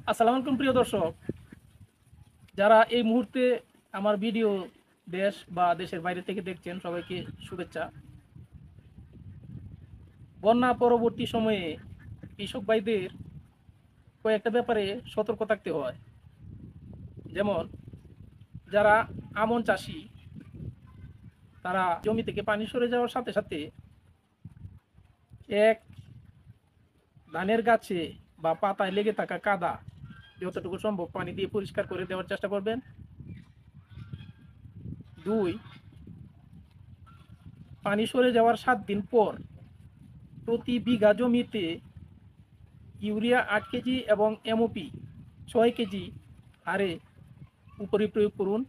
আসসালামু আলাইকুম প্রিয় দর্শক, যারা এই মুহূর্তে আমার ভিডিও দেশ বা দেশের বাইরে থেকে দেখছেন সবাইকে শুভেচ্ছা। বন্যা পরবর্তী সময়ে কৃষক ভাইদের কয়েকটা ব্যাপারে সতর্ক থাকতে হয়। যেমন যারা আমন চাষি, তারা জমি থেকে পানি সরে যাওয়ার সাথে সাথে এক, ধানের গাছে বা পাতায় লেগে থাকা কাদা যতটুকু সম্ভব পানি দিয়ে পরিষ্কার করে দেওয়ার চেষ্টা করবেন। দুই, পানি সরে যাওয়ার 7 দিন পর প্রতি বিঘা জমিতে ইউরিয়া 8 কেজি এবং এমওপি 6 কেজি হারে উপরে প্রয়োগ করুন।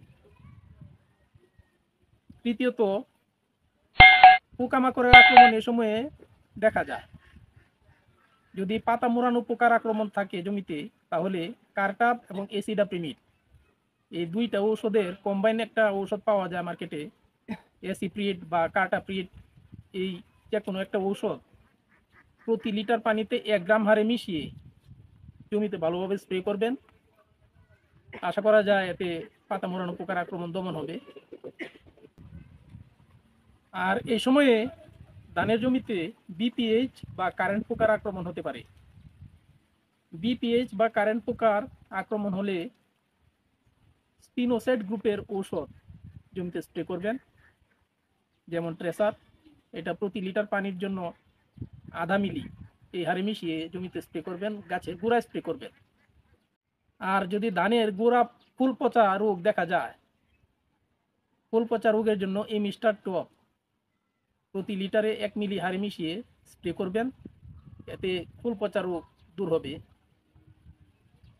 তৃতীয়ত, পোকামাকড়ের আক্রমণ এ সময়ে দেখা যায়। যদি পাতা মোড়ানো পোকার আক্রমণ থাকে জমিতে, তাহলে কার্টাপ এবং এসিডাপ্রিমিড এই দুইটা ঔষধের কম্বাইন একটা ঔষধ পাওয়া যায় মার্কেটে। এসিপ্রিড বা কার্টাপ্রিড, এই যে কোনো একটা ঔষধ প্রতি লিটার পানিতে 1 গ্রাম হারে মিশিয়ে জমিতে ভালোভাবে স্প্রে করবেন। আশা করা যায় এতে পাতা মোড়ানো পোকার আক্রমণ দমন হবে। আর এই সময়ে ধানের জমিতে বিপিএইচ বা কারেন্ট পোকার আক্রমণ হতে পারে। বিপিএইচ বা কারেন্ট পোকার আক্রমণ হলে স্পিনোসাইড গ্রুপের ঔষধ জমিতে স্প্রে করবেন, যেমন ট্রেসার। এটা প্রতি লিটার পানির জন্য 0.5 মিলি এই হারে মিশিয়ে জমিতে স্প্রে করবেন, গাছের গোড়ায় স্প্রে করবেন। আর যদি ধানের গোড়া ফুল পচা রোগ দেখা যায়, ফুল পচা রোগের জন্য এই মিস্টার টপ প্রতি লিটারে 1 মিলি হারে মিশিয়ে স্প্রে করবেন, এতে ফুল পচা রোগ দূর হবে।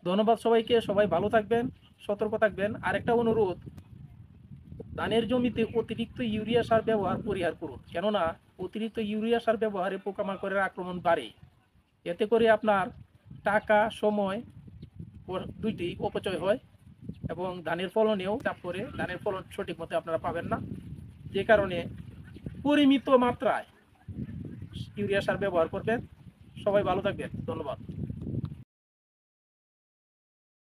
ধন্যবাদ সবাইকে, সবাই ভালো থাকবেন, সতর্ক থাকবেন। আরেকটা অনুরোধ, ধানের জমিতে অতিরিক্ত ইউরিয়া সার ব্যবহার পরিহার করুন, কেননা অতিরিক্ত ইউরিয়া সার ব্যবহারে পোকামাকড়ের আক্রমণ বাড়ে। এতে করে আপনার টাকা, সময় দুইটি অপচয় হয় এবং ধানের ফলনেও চাপ পড়ে, ধানের ফলন সঠিক মতো আপনারা পাবেন না। যে কারণে পরিমিত মাত্রায় ইউরিয়া সার ব্যবহার করবেন। সবাই ভালো থাকবেন, ধন্যবাদ।